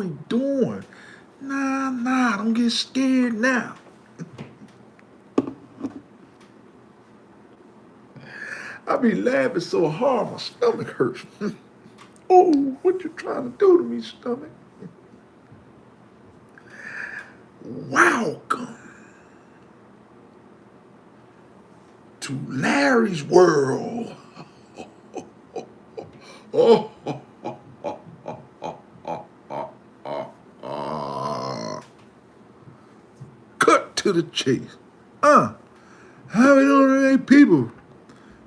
we doing? Nah, don't get scared now. I be laughing so hard, my stomach hurts. Oh, what you trying to do to me, stomach? Welcome to Larry's world. Oh, cut to the chase. How we doing today, people?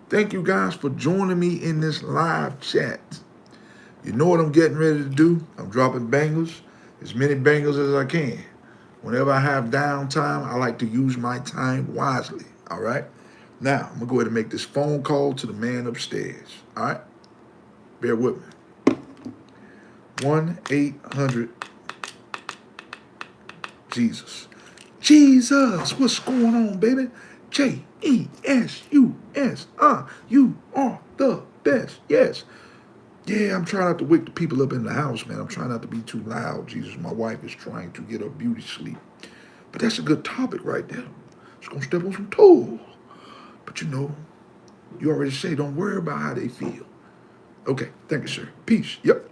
Thank you guys for joining me in this live chat. You know what I'm getting ready to do? I'm dropping bangles, as many bangles as I can. Whenever I have downtime, I like to use my time wisely. All right? Now, I'm going to go ahead and make this phone call to the man upstairs. All right? Bear with me. 1-800 Jesus. Jesus, what's going on, baby? Jesus. You are the best. Yes. Yeah, I'm trying not to wake the people up in the house, man. I'm trying not to be too loud, Jesus. My wife is trying to get her beauty sleep. But that's a good topic right there. It's going to step on some toes. But you know, you already say, don't worry about how they feel. Okay, thank you, sir. Peace. Yep.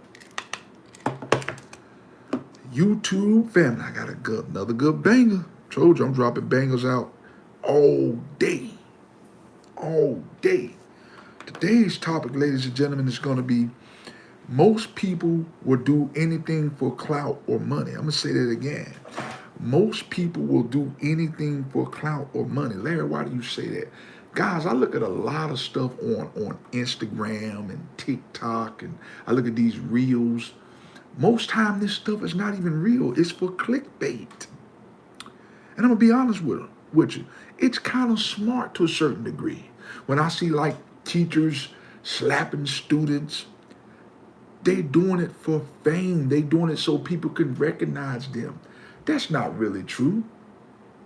YouTube family, I got another good banger. Told you I'm dropping bangers out all day. All day. Today's topic, ladies and gentlemen, is going to be most people will do anything for clout or money. I'm going to say that again. Most people will do anything for clout or money. Larry, why do you say that? Guys, I look at a lot of stuff on Instagram and TikTok, and I look at these reels. Most time this stuff is not even real. It's for clickbait. And I'm going to be honest with you. It's kind of smart to a certain degree. When I see like teachers slapping students, they doing it for fame. They doing it so people can recognize them. That's not really true.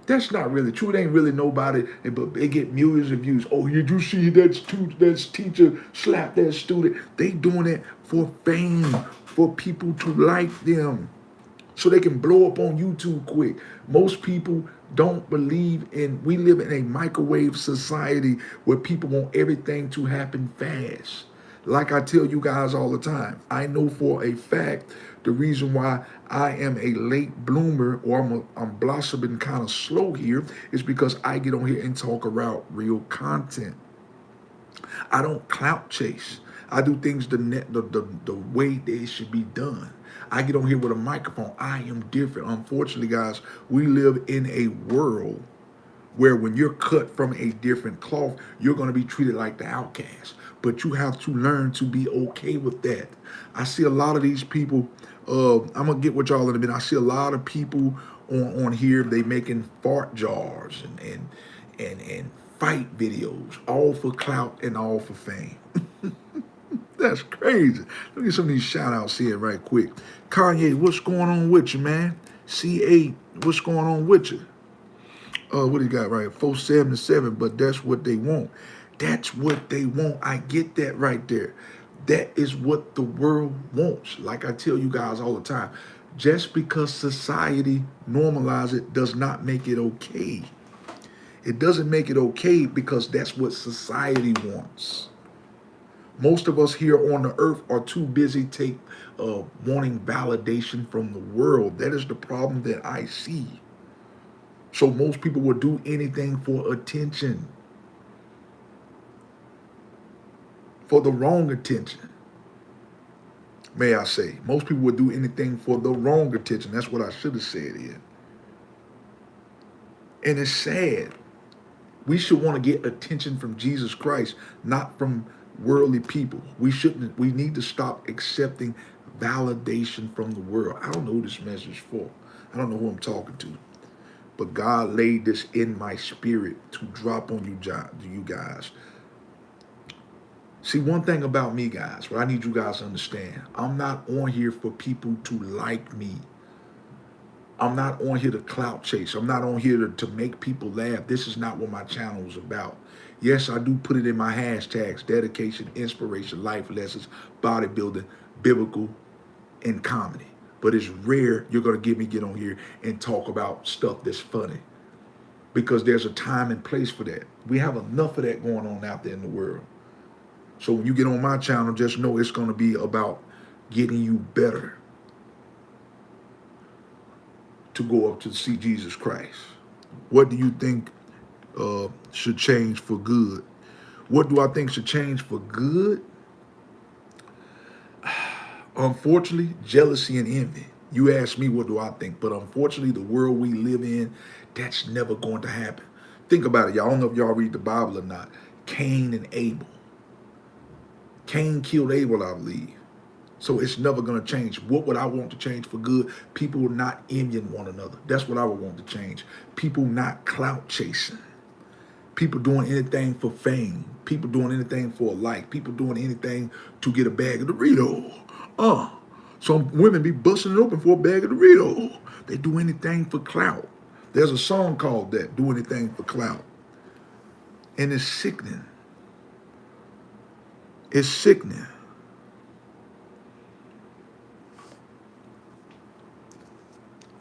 That's not really true. It ain't really nobody, but they get millions of views. Oh, did you see that teacher slap that student? They doing it for fame, for people to like them, so they can blow up on YouTube quick. Most people don't believe we live in a microwave society where people want everything to happen fast. Like I tell you guys all the time, I know for a fact the reason why I am a late bloomer, or I'm blossoming kind of slow here, is because I get on here and talk about real content. I don't clout chase. I do things the way they should be done. I get on here with a microphone. I am different. Unfortunately, guys, we live in a world where when you're cut from a different cloth, you're going to be treated like the outcast. But you have to learn to be okay with that. I see a lot of these people, I'm going to get with y'all in a minute. I see a lot of people on here, they making fart jars and fight videos, all for clout and all for fame. That's crazy. Look at some of these shout outs here right quick. Kanye, what's going on with you, man? C8, what's going on with you? What do you got right? 477, but that's what they want. That's what they want. I get that right there. That is what the world wants. Like I tell you guys all the time, just because society normalizes it does not make it okay. It doesn't make it okay because that's what society wants. Most of us here on the earth are too busy wanting validation from the world. That is the problem that I see. So most people will do anything for attention, for the wrong attention. May I say, most people would do anything for the wrong attention. That's what I should have said here. And it's sad. We should want to get attention from Jesus Christ, not from worldly people. We need to stop accepting validation from the world. I don't know who this message is for. I don't know who I'm talking to. But God laid this in my spirit to drop on you guys. See, one thing about me, guys, what I need you guys to understand, I'm not on here for people to like me. I'm not on here to clout chase. I'm not on here to make people laugh. This is not what my channel is about. Yes, I do put it in my hashtags: dedication, inspiration, life lessons, bodybuilding, biblical, and comedy. But it's rare you're going to get on here and talk about stuff that's funny, because there's a time and place for that. We have enough of that going on out there in the world. So when you get on my channel, just know it's going to be about getting you better to go up to see Jesus Christ. What do you think should change for good? What do I think should change for good? Unfortunately, jealousy and envy. You ask me, what do I think? But unfortunately, the world we live in, that's never going to happen. Think about it, y'all. I don't know if y'all read the Bible or not. Cain and Abel. Cain killed Abel, I believe. So it's never going to change. What would I want to change for good? People not envying one another. That's what I would want to change. People not clout chasing. People doing anything for fame. People doing anything for a like. People doing anything to get a bag of Doritos. Some women be busting it open for a bag of Doritos. They do anything for clout. There's a song called that, Do Anything for Clout. And it's sickening. It's sickening.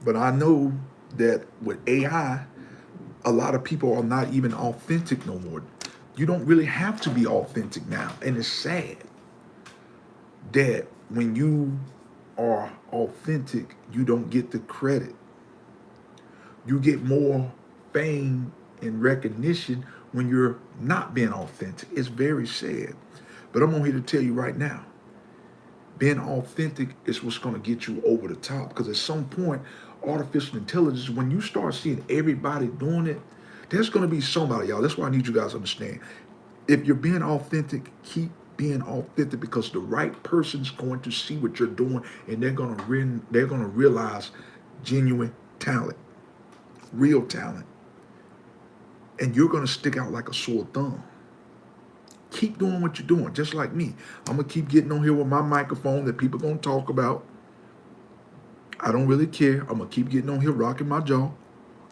But I know that with AI, a lot of people are not even authentic no more. You don't really have to be authentic now. And it's sad that when you are authentic, you don't get the credit. You get more fame and recognition when you're not being authentic. It's very sad. But I'm on here to tell you right now, being authentic is what's going to get you over the top. Because at some point, artificial intelligence, when you start seeing everybody doing it, there's going to be somebody, y'all. That's why I need you guys to understand. If you're being authentic, keep being authentic, because the right person's going to see what you're doing, and they're going to realize genuine talent, real talent, and you're going to stick out like a sore thumb. Keep doing what you're doing, just like me. I'm going to keep getting on here with my microphone that people are going to talk about. I don't really care. I'm going to keep getting on here rocking my jaw.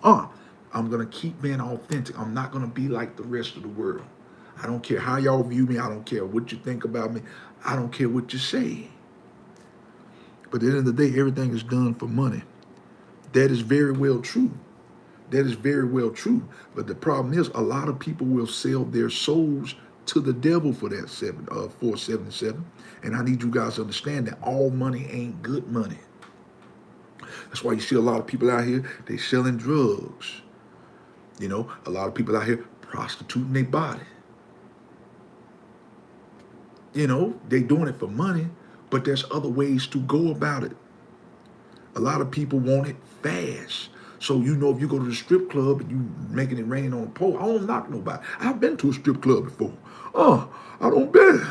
I'm going to keep being authentic. I'm not going to be like the rest of the world. I don't care how y'all view me. I don't care what you think about me. I don't care what you say. But at the end of the day, everything is done for money. That is very well true. That is very well true. But the problem is, a lot of people will sell their souls to the devil for that 477. And I need you guys to understand that all money ain't good money. That's why you see a lot of people out here, they selling drugs. You know, a lot of people out here prostituting their body. You know, they doing it for money, but there's other ways to go about it. A lot of people want it fast. So, you know, if you go to the strip club and you making it rain on a pole, I don't knock nobody. I've been to a strip club before. I don't bet.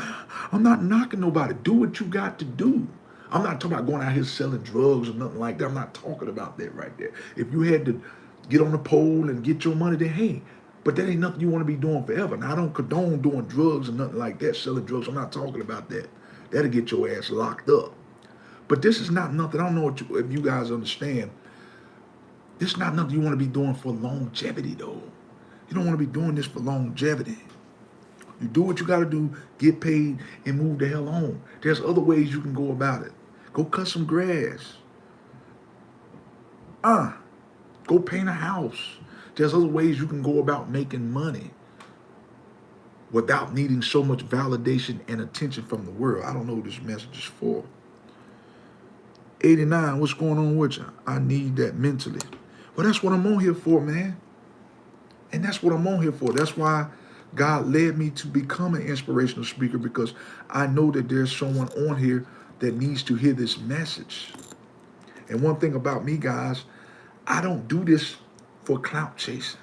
I'm not knocking nobody. Do what you got to do. I'm not talking about going out here selling drugs or nothing like that. I'm not talking about that right there. If you had to get on the pole and get your money, then hey, but that ain't nothing you want to be doing forever. Now, I don't condone doing drugs or nothing like that, selling drugs. I'm not talking about that. That'll get your ass locked up. But this is not nothing. I don't know if you guys understand. This is not nothing you want to be doing for longevity, though. You don't want to be doing this for longevity. You do what you got to do, get paid, and move the hell on. There's other ways you can go about it. Go cut some grass. Go paint a house. There's other ways you can go about making money without needing so much validation and attention from the world. I don't know what this message is for. 89, what's going on with you? I need that mentally. Well, that's what I'm on here for, man. And that's what I'm on here for. That's why God led me to become an inspirational speaker, because I know that there's someone on here that needs to hear this message. And one thing about me, guys, I don't do this for clout chasing.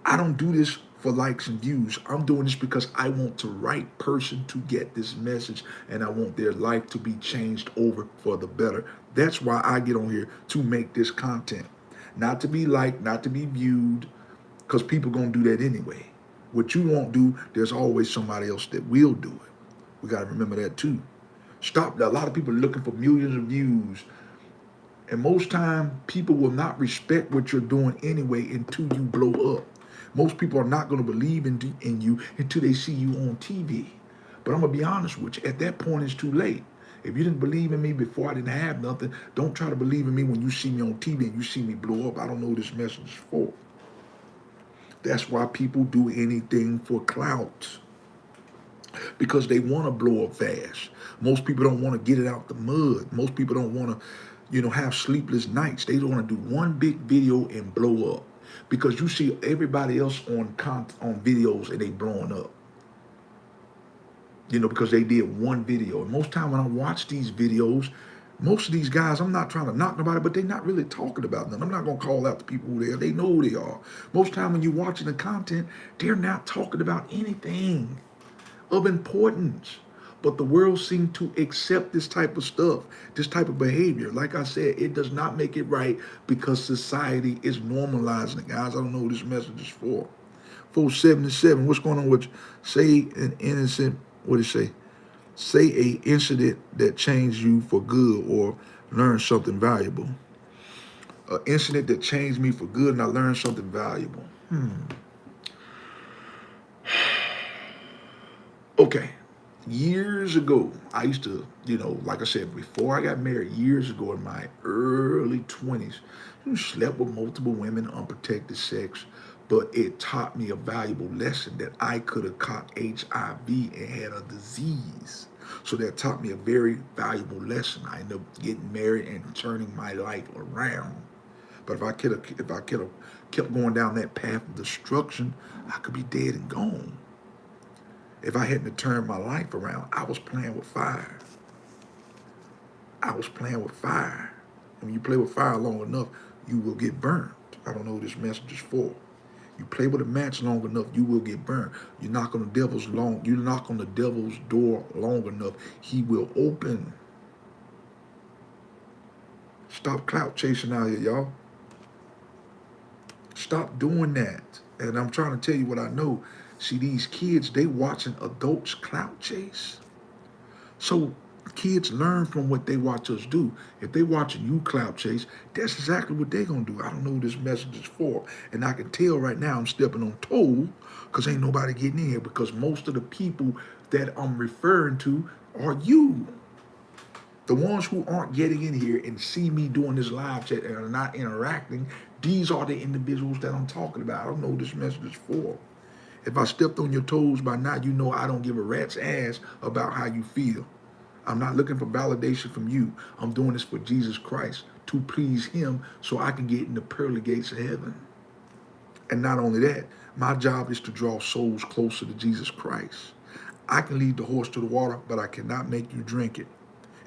I don't do this for likes and views. I'm doing this because I want the right person to get this message, and I want their life to be changed over for the better. That's why I get on here, to make this content. Not to be liked, not to be viewed, because people going to do that anyway. What you won't do, there's always somebody else that will do it. We got to remember that too. Stop. A lot of people are looking for millions of views. And most time, people will not respect what you're doing anyway until you blow up. Most people are not going to believe in you until they see you on TV. But I'm going to be honest with you. At that point, it's too late. If you didn't believe in me before I didn't have nothing, don't try to believe in me when you see me on TV and you see me blow up. I don't know who this message is for. That's why people do anything for clout. Because they want to blow up fast. Most people don't want to get it out the mud. Most people don't want to, have sleepless nights. They want to do one big video and blow up. Because you see everybody else on videos and they blowing up. Because they did one video. And most time when I watch these videos, most of these guys, I'm not trying to knock nobody, but they're not really talking about them. I'm not going to call out the people who they are. They know who they are. Most time when you're watching the content, they're not talking about anything of importance. But the world seems to accept this type of stuff, this type of behavior. Like I said, it does not make it right because society is normalizing it, guys. I don't know who this message is for. 477, what's going on with you? Say an innocent, what did it say? Say a incident that changed you for good or learn something valuable. An incident that changed me for good and I learned something valuable. Okay. Years ago, I used to, like I said, before I got married, years ago in my early 20s, slept with multiple women, unprotected sex, but it taught me a valuable lesson that I could have caught HIV and had a disease. So that taught me a very valuable lesson. I ended up getting married and turning my life around. But if I could have kept going down that path of destruction, I could be dead and gone. If I hadn't turned my life around, I was playing with fire. I was playing with fire. And when you play with fire long enough, you will get burned. I don't know what this message is for. You play with a match long enough, you will get burned. You knock on the devil's door long enough, he will open. Stop clout chasing out here, y'all. Stop doing that. And I'm trying to tell you what I know. See, these kids, they watching adults clout chase. So kids learn from what they watch us do. If they watching you clout chase, that's exactly what they're going to do. I don't know who this message is for. And I can tell right now I'm stepping on toes because ain't nobody getting in here because most of the people that I'm referring to are you. The ones who aren't getting in here and see me doing this live chat and are not interacting, these are the individuals that I'm talking about. I don't know who this message is for. If I stepped on your toes by now, you know I don't give a rat's ass about how you feel. I'm not looking for validation from you. I'm doing this for Jesus Christ to please him so I can get in the pearly gates of heaven. And not only that, my job is to draw souls closer to Jesus Christ. I can lead the horse to the water, but I cannot make you drink it.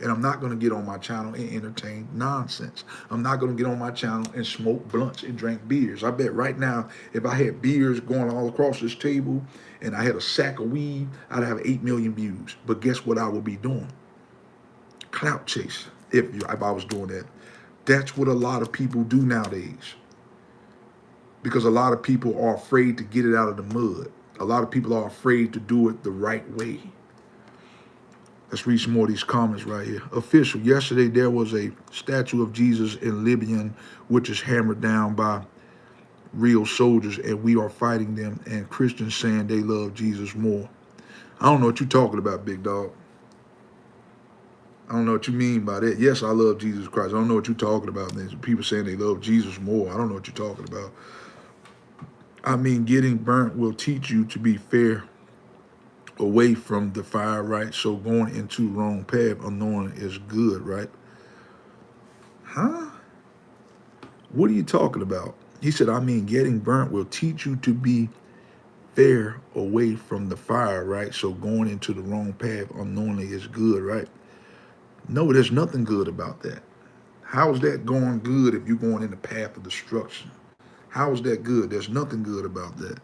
And I'm not going to get on my channel and entertain nonsense. I'm not going to get on my channel and smoke blunts and drink beers. I bet right now, if I had beers going all across this table and I had a sack of weed, I'd have 8 million views. But guess what I would be doing? Clout chase, if I was doing that. That's what a lot of people do nowadays. Because a lot of people are afraid to get it out of the mud. A lot of people are afraid to do it the right way. Let's read some more of these comments right here. Official, yesterday there was a statue of Jesus in Libyan, which is hammered down by real soldiers, and we are fighting them, and Christians saying they love Jesus more. I don't know what you're talking about, big dog. I don't know what you mean by that. Yes, I love Jesus Christ. I don't know what you're talking about. There's people saying they love Jesus more. I don't know what you're talking about. I mean, getting burnt will teach you to be fair away from the fire, right? So going into wrong path unknowing is good, right? Huh? What are you talking about? He said, I mean, getting burnt will teach you to be fair away from the fire, right? So going into the wrong path unknowingly is good, right? No, there's nothing good about that. How is that going good if you're going in the path of destruction? How is that good? There's nothing good about that.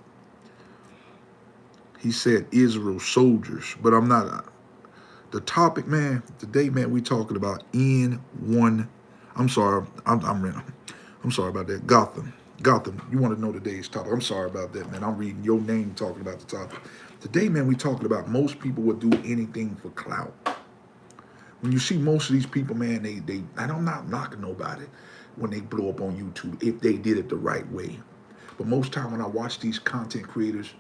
He said Israel soldiers, but I'm not. The topic, man, today, man, we talking about N1. I'm sorry, I'm sorry about that. Gotham, you want to know today's topic. I'm sorry about that, man. I'm reading your name talking about the topic. Today, man, we talking about most people would do anything for clout. When you see most of these people, man, and I'm not knocking nobody when they blow up on YouTube if they did it the right way. But most time when I watch these content creators,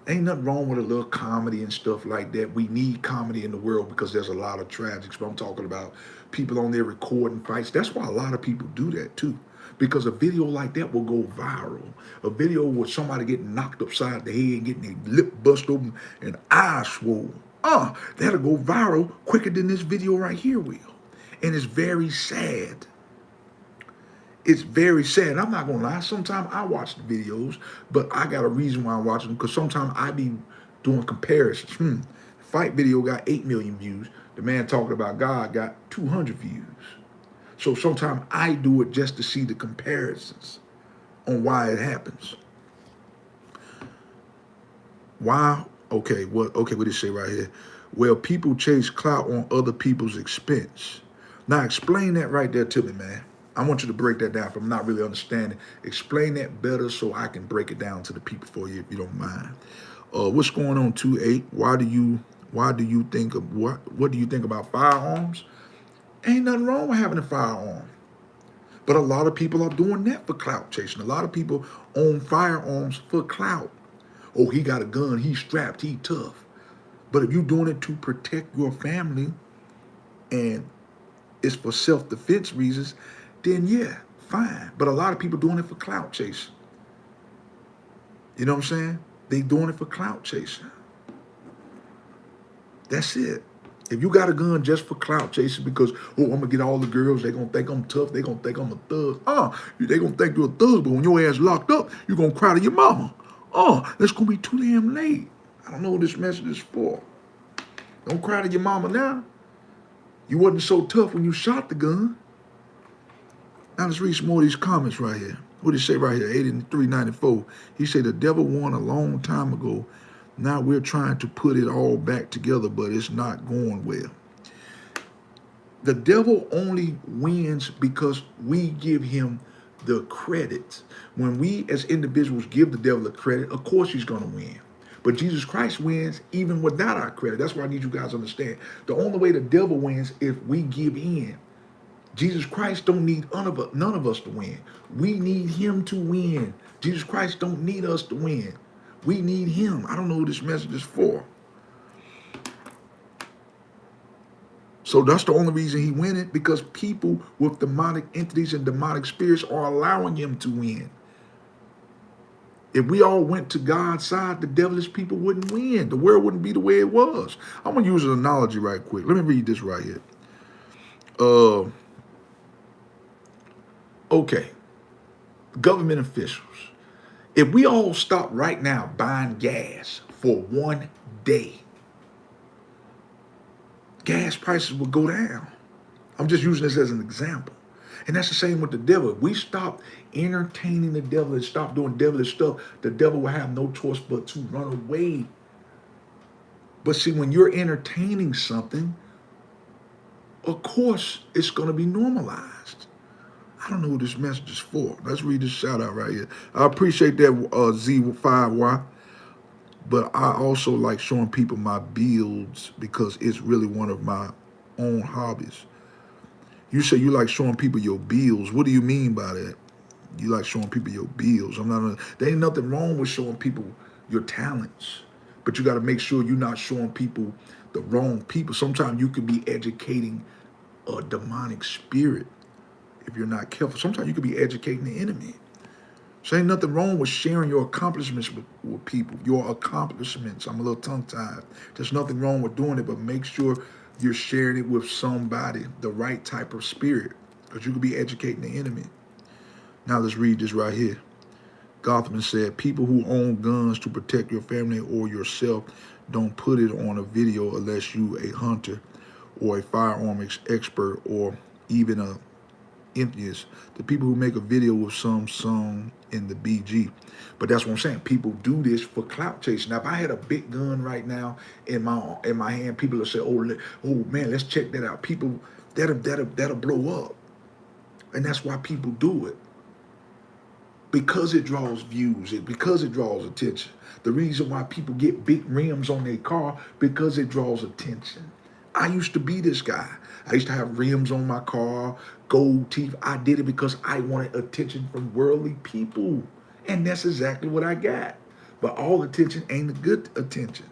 Ain't nothing wrong with a little comedy and stuff like that. We need comedy in the world because there's a lot of tragics. But I'm talking about people on there recording fights. That's why a lot of people do that too. Because a video like that will go viral. A video with somebody getting knocked upside the head, getting their lip bust open and eyes swollen. That'll go viral quicker than this video right here will. And it's very sad. It's very sad. I'm not gonna lie. Sometimes I watch the videos, but I got a reason why I watch them because sometimes I be doing comparisons. Fight video got 8 million views. The man talking about God got 200 views. So sometimes I do it just to see the comparisons on why it happens. Why? Okay, what did it say right here? Well, people chase clout on other people's expense. Now explain that right there to me, man. I want you to break that down if I'm not really understanding. Explain that better so I can break it down to the people for you if you don't mind. What's going on, 2-8? Why do you think of what do you think about firearms? Ain't nothing wrong with having a firearm. But a lot of people are doing that for clout chasing. A lot of people own firearms for clout. Oh, he got a gun, he's strapped, he tough. But if you're doing it to protect your family and it's for self-defense reasons, then yeah, fine. But a lot of people doing it for clout chasing. You know what I'm saying? They doing it for clout chasing. That's it. If you got a gun just for clout chasing because, oh, I'm going to get all the girls, they going to think I'm tough, they going to think I'm a thug. They going to think you're a thug, but when your ass locked up, you're going to cry to your mama. It's going to be too damn late. I don't know what this message is for. Don't cry to your mama now. You wasn't so tough when you shot the gun. Now let's read some more of these comments right here. What did he say right here? 8394. He said the devil won a long time ago. Now we're trying to put it all back together, but it's not going well. The devil only wins because we give him the credit. When we as individuals give the devil the credit, of course he's going to win. But Jesus Christ wins even without our credit. That's why I need you guys to understand. The only way the devil wins is if we give in. Jesus Christ don't need none of us to win. We need him to win. Jesus Christ don't need us to win. We need him. I don't know who this message is for. So that's the only reason he win it, because people with demonic entities and demonic spirits are allowing him to win. If we all went to God's side, the devilish people wouldn't win. The world wouldn't be the way it was. I'm going to use an analogy right quick. Let me read this right here. Okay. Government officials. If we all stop right now buying gas for 1 day, gas prices will go down. I'm just using this as an example. And that's the same with the devil. If we stop entertaining the devil and stop doing devilish stuff, the devil will have no choice but to run away. But see, when you're entertaining something, of course, it's going to be normalized. I don't know what this message is for. Let's read this shout out right here. I appreciate that, Z5Y. But I also like showing people my builds because it's really one of my own hobbies. You say you like showing people your bills. What do you mean by that? You like showing people your bills. There ain't nothing wrong with showing people your talents. But you got to make sure you're not showing people the wrong people. Sometimes you could be educating a demonic spirit if you're not careful. Sometimes you could be educating the enemy. So ain't nothing wrong with sharing your accomplishments with people. Your accomplishments. I'm a little tongue-tied. There's nothing wrong with doing it, but make sure you're sharing it with somebody, the right type of spirit, because you could be educating the enemy. Now let's read this right here. Gothman said, people who own guns to protect your family or yourself don't put it on a video unless you a hunter or a firearm expert or even a enthusiast. The people who make a video with some song in the BG. But that's what I'm saying. People do this for clout chasing. Now, if I had a big gun right now in my hand, people will say, oh man, let's check that out. People, that'll blow up. And that's why people do it. Because it draws views, because it draws attention. The reason why people get big rims on their car, because it draws attention. I used to be this guy. I used to have rims on my car, gold teeth. I did it because I wanted attention from worldly people. And that's exactly what I got. But all attention ain't a good attention.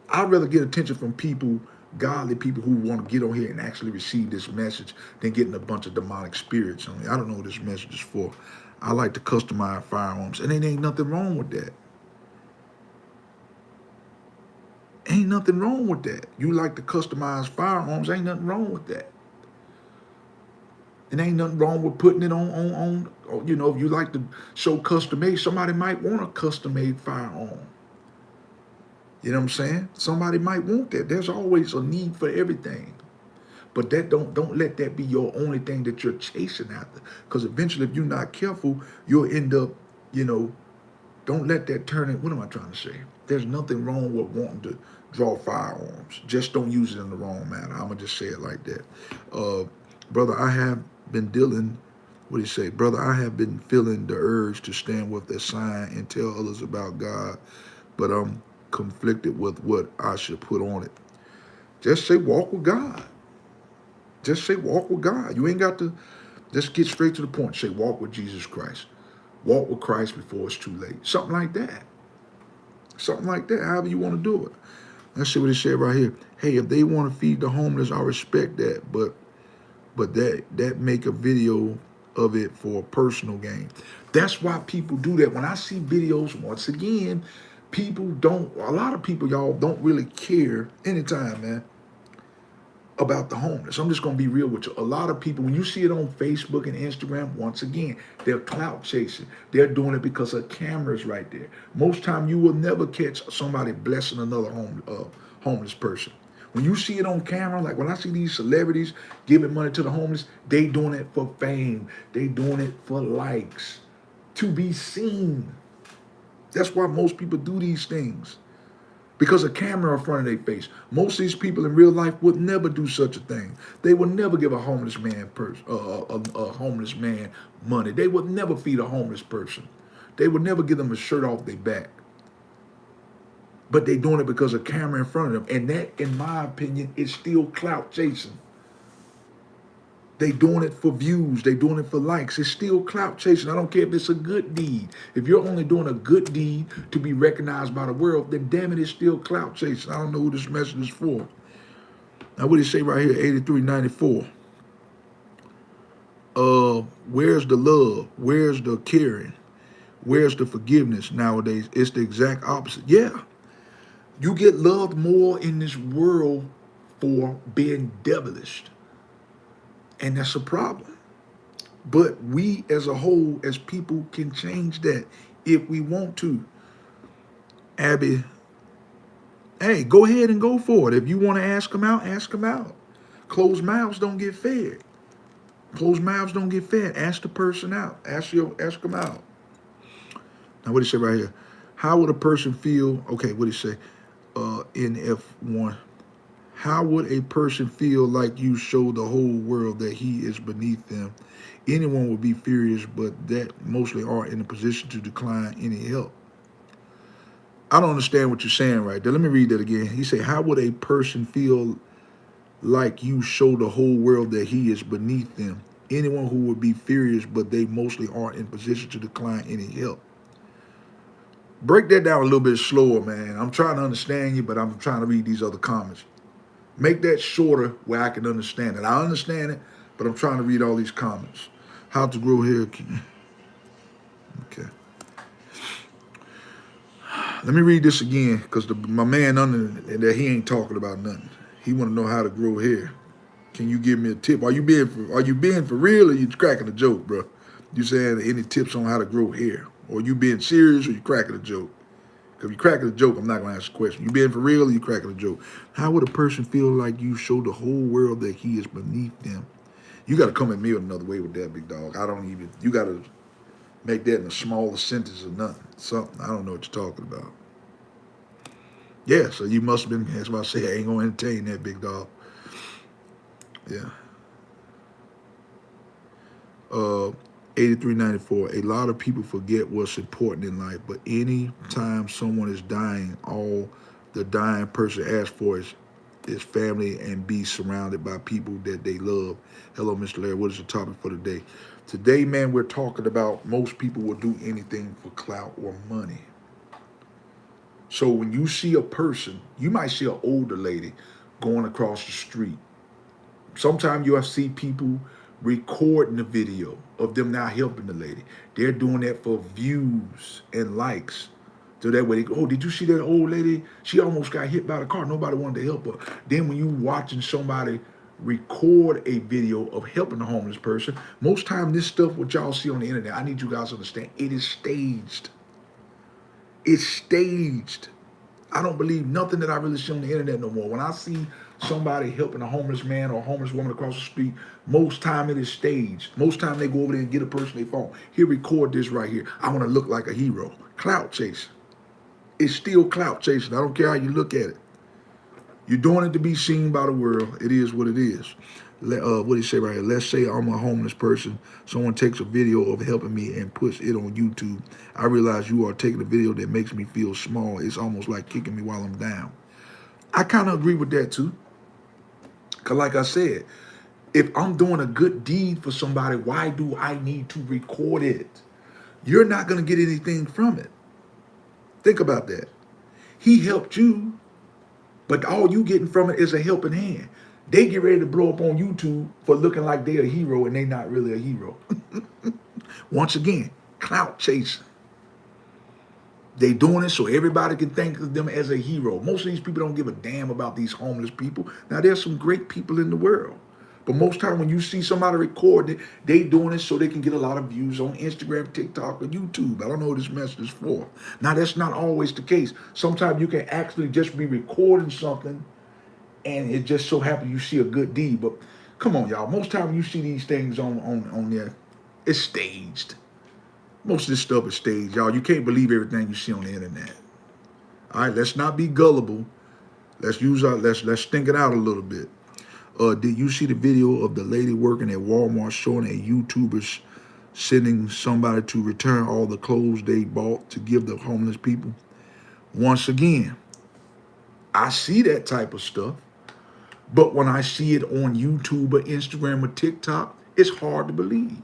I'd rather get attention from people, godly people who want to get on here and actually receive this message than getting a bunch of demonic spirits on me. I don't know what this message is for. I like to customize firearms, and it ain't nothing wrong with that. Ain't nothing wrong with that. You like to customize firearms, ain't nothing wrong with that. And ain't nothing wrong with putting it on, you know, if you like to show custom made, somebody might want a custom made firearm. You know what I'm saying? Somebody might want that. There's always a need for everything. But that don't let that be your only thing that you're chasing after. Because eventually, if you're not careful, you'll end up, you know, don't let that turn it. What am I trying to say? There's nothing wrong with wanting to draw firearms. Just don't use it in the wrong manner. I'm going to just say it like that. Brother, I have been dealing, what do you say? Brother, I have been feeling the urge to stand with a sign and tell others about God, but I'm conflicted with what I should put on it. Just say walk with God. Just say walk with God. You ain't got to, just get straight to the point. Say walk with Jesus Christ. Walk with Christ before it's too late. Something like that. Something like that, however you want to do it. Let's see what it said right here. Hey, if they want to feed the homeless, I respect that, but that make a video of it for personal gain. That's why people do that. When I see videos, once again, a lot of people, y'all, don't really care anytime, man, about the homeless. I'm just going to be real with you. A lot of people, when you see it on Facebook and Instagram, once again, they're clout chasing. They're doing it because a camera's right there. Most time you will never catch somebody blessing another homeless person. When you see it on camera, like when I see these celebrities giving money to the homeless, they doing it for fame. They doing it for likes, to be seen. That's why most people do these things. Because a camera in front of their face. Most of these people in real life would never do such a thing. They would never give a homeless man a homeless man money. They would never feed a homeless person. They would never give them a shirt off their back. But they doing it because of a camera in front of them. And that, in my opinion, is still clout chasing. They doing it for views. They doing it for likes. It's still clout chasing. I don't care if it's a good deed. If you're only doing a good deed to be recognized by the world, then damn it, it's still clout chasing. I don't know who this message is for. Now, what did it say right here, 8394? Where's the love? Where's the caring? Where's the forgiveness nowadays? It's the exact opposite. Yeah. You get loved more in this world for being devilish. And that's a problem. But we as a whole, as people, can change that if we want to. Abby, hey, go ahead and go for it. If you want to ask them out, ask them out. Closed mouths don't get fed. Closed mouths don't get fed. Ask the person out. Ask them out. Now, what did he say right here? How would a person feel? Okay, what did he say? In F1. How would a person feel like you show the whole world that he is beneath them? Anyone would be furious, but that mostly are in a position to decline any help. I don't understand what you're saying right there. Let me read that again. He said, how would a person feel like you show the whole world that he is beneath them? Anyone who would be furious, but they mostly are in position to decline any help. Break that down a little bit slower, man. I'm trying to understand you, but I'm trying to read these other comments. Make that shorter where I can understand it. I understand it, but I'm trying to read all these comments. How to grow hair. Okay. Let me read this again, because my man under there, he ain't talking about nothing. He want to know how to grow hair. Can you give me a tip? Are you being for real, or you cracking a joke, bro? You saying any tips on how to grow hair? Or you being serious, or you cracking a joke? Because if you're cracking a joke, I'm not going to ask a question. You being for real, or you cracking a joke? How would a person feel like you show the whole world that he is beneath them? You got to come at me another way with that, big dog. You got to make that in the smallest sentence or nothing. Something. I don't know what you're talking about. Yeah, so you must have been, that's why I say I ain't going to entertain that, big dog. Yeah. 8394. A lot of people forget what's important in life, but any time someone is dying, all the dying person asks for is family and be surrounded by people that they love. Hello, Mr. Larry. What is the topic for today? Today, man, we're talking about most people will do anything for clout or money. So when you see a person, you might see an older lady going across the street. Sometimes you'll see people recording the video of them now helping the lady. They're doing that for views and likes. So that way they go, oh, did you see that old lady? She almost got hit by the car. Nobody wanted to help her. Then when you watching somebody record a video of helping a homeless person, most time this stuff what y'all see on the internet, I need you guys to understand, it is staged. It's staged. I don't believe nothing that I really see on the internet no more. When I see somebody helping a homeless man or a homeless woman across the street, most time it is staged. Most time they go over there and get a person their phone. Here, record this right here. I want to look like a hero. Clout chasing. It's still clout chasing. I don't care how you look at it. You're doing it to be seen by the world. It is what it is. What do you say right here? Let's say I'm a homeless person. Someone takes a video of helping me and puts it on YouTube. I realize you are taking a video that makes me feel small. It's almost like kicking me while I'm down. I kind of agree with that too. Because like I said, if I'm doing a good deed for somebody, why do I need to record it? You're not going to get anything from it. Think about that. He helped you, but all you getting from it is a helping hand. They get ready to blow up on YouTube for looking like they're a hero and they're not really a hero. Once again, clout chasing. They doing it so everybody can think of them as a hero. Most of these people don't give a damn about these homeless people. Now, there's some great people in the world. But most time when you see somebody record it, they doing it so they can get a lot of views on Instagram, TikTok, or YouTube. I don't know what this message is for. Now, that's not always the case. Sometimes you can actually just be recording something and it just so happens you see a good deed. But come on, y'all. Most time you see these things on there, it's staged. Most of this stuff is staged, y'all. You can't believe everything you see on the internet. All right, let's not be gullible. Let's think it out a little bit. Did you see the video of the lady working at Walmart showing a YouTubers sending somebody to return all the clothes they bought to give the homeless people? Once again, I see that type of stuff. But when I see it on YouTube or Instagram or TikTok, it's hard to believe.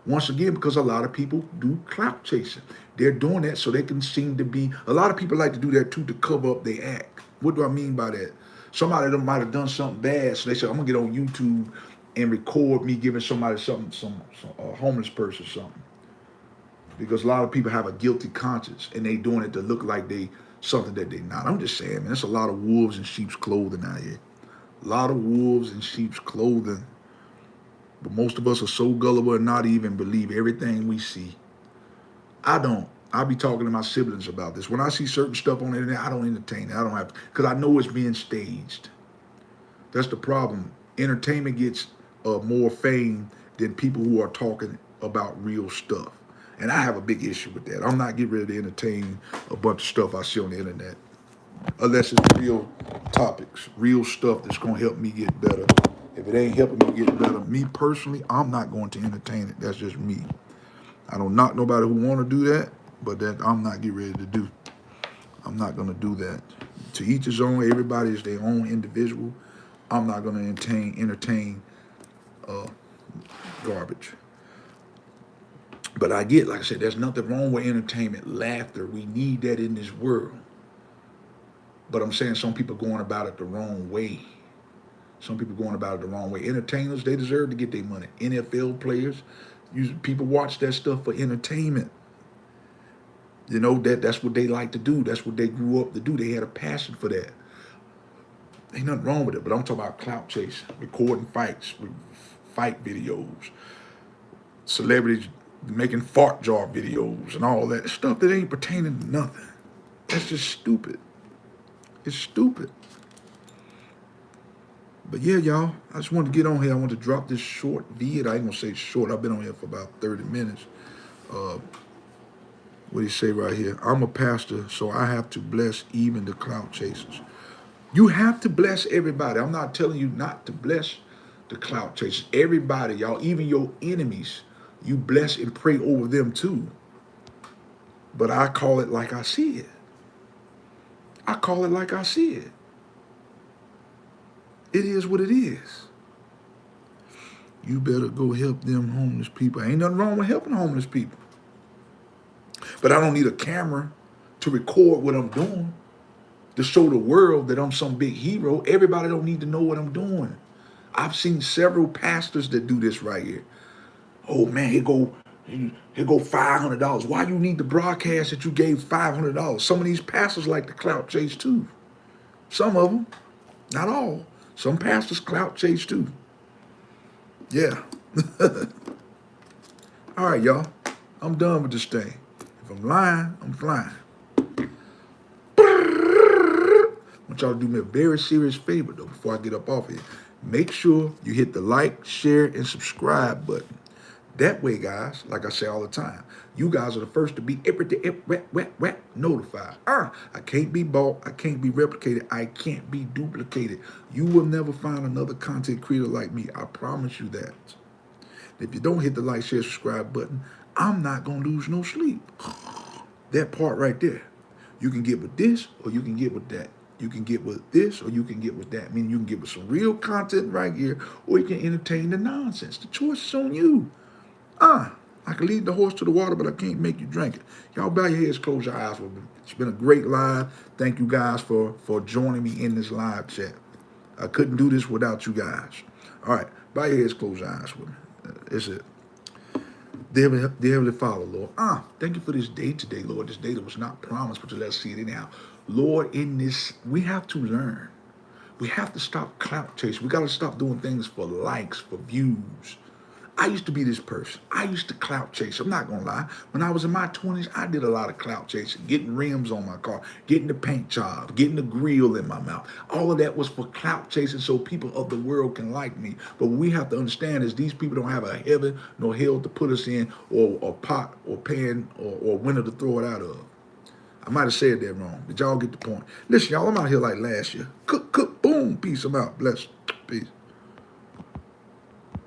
Once again, because a lot of people do clout chasing. They're doing that so they can seem to be, a lot of people like to do that too to cover up their act. What do I mean by that? Somebody might have done something bad, so they say, I'm gonna get on YouTube and record me giving somebody something, a homeless person something. Because a lot of people have a guilty conscience and they doing it to look like they something that they not. I'm just saying, man, there's a lot of wolves in sheep's clothing out here. A lot of wolves in sheep's clothing. But most of us are so gullible and not even believe everything we see. I don't. I'll be talking to my siblings about this. When I see certain stuff on the internet, I don't entertain it. I don't have to, because I know it's being staged. That's the problem. Entertainment gets more fame than people who are talking about real stuff. And I have a big issue with that. I'm not getting ready to entertain a bunch of stuff I see on the internet. Unless it's real topics, real stuff that's going to help me get better. If it ain't helping me get better, me personally, I'm not going to entertain it. That's just me. I don't knock nobody who want to do that, but that I'm not getting ready to do. I'm not going to do that. To each his own. Everybody is their own individual. I'm not going to entertain garbage. But I get, like I said, there's nothing wrong with entertainment, laughter. We need that in this world. But I'm saying some people going about it the wrong way. Some people going about it the wrong way. Entertainers, they deserve to get their money. NFL players, people watch that stuff for entertainment. You know, that's what they like to do. That's what they grew up to do. They had a passion for that. Ain't nothing wrong with it, but I'm talking about clout chasing, recording fights, fight videos, celebrities making fart jar videos and all that stuff that ain't pertaining to nothing. That's just stupid. It's stupid. But yeah, y'all, I just wanted to get on here. I want to drop this short vid. I ain't gonna say short. I've been on here for about 30 minutes. What do you say right here? I'm a pastor, so I have to bless even the clout chasers. You have to bless everybody. I'm not telling you not to bless the clout chasers. Everybody, y'all, even your enemies, you bless and pray over them too. But I call it like I see it. I call it like I see it. It is what it is. You better go help them homeless people. Ain't nothing wrong with helping homeless people. But I don't need a camera to record what I'm doing. to show the world that I'm some big hero. Everybody don't need to know what I'm doing. I've seen several pastors that do this right here. Oh man, here go $500. Why you need to broadcast that you gave $500? Some of these pastors like to clout chase too. Some of them, not all. Some pastors clout chase too. Yeah. All right, y'all. I'm done with this thing. If I'm lying, I'm flying. I want y'all to do me a very serious favor, though, before I get up off here. Make sure you hit the like, share, and subscribe button. That way, guys, like I say all the time, you guys are the first to be notified. I can't be bought. I can't be replicated. I can't be duplicated. You will never find another content creator like me. I promise you that. If you don't hit the like, share, subscribe button, I'm not going to lose no sleep. That part right there. You can get with this or you can get with that. You can get with this or you can get with that. Meaning you can get with some real content right here or you can entertain the nonsense. The choice is on you. I can lead the horse to the water, but I can't make you drink it. Y'all bow your heads, close your eyes with me. It's been a great live. Thank you guys for joining me in this live chat. I couldn't do this without you guys. All right, bow your heads, close your eyes with me. It's it. Dear Heavenly Father, Lord, thank you for this day today, Lord. This day that was not promised, but you let us see it anyhow. Lord, in this, we have to learn. We have to stop clout chasing. We got to stop doing things for likes, for views. I used to be this person. I used to clout chase. I'm not going to lie. When I was in my 20s, I did a lot of clout chasing, getting rims on my car, getting the paint job, getting the grill in my mouth. All of that was for clout chasing so people of the world can like me. But what we have to understand is these people don't have a heaven nor hell to put us in or a pot or pan or window to throw it out of. I might have said that wrong. Did y'all get the point? Listen, y'all, I'm out here like last year. Cook, boom, peace. I'm out. Bless. Peace.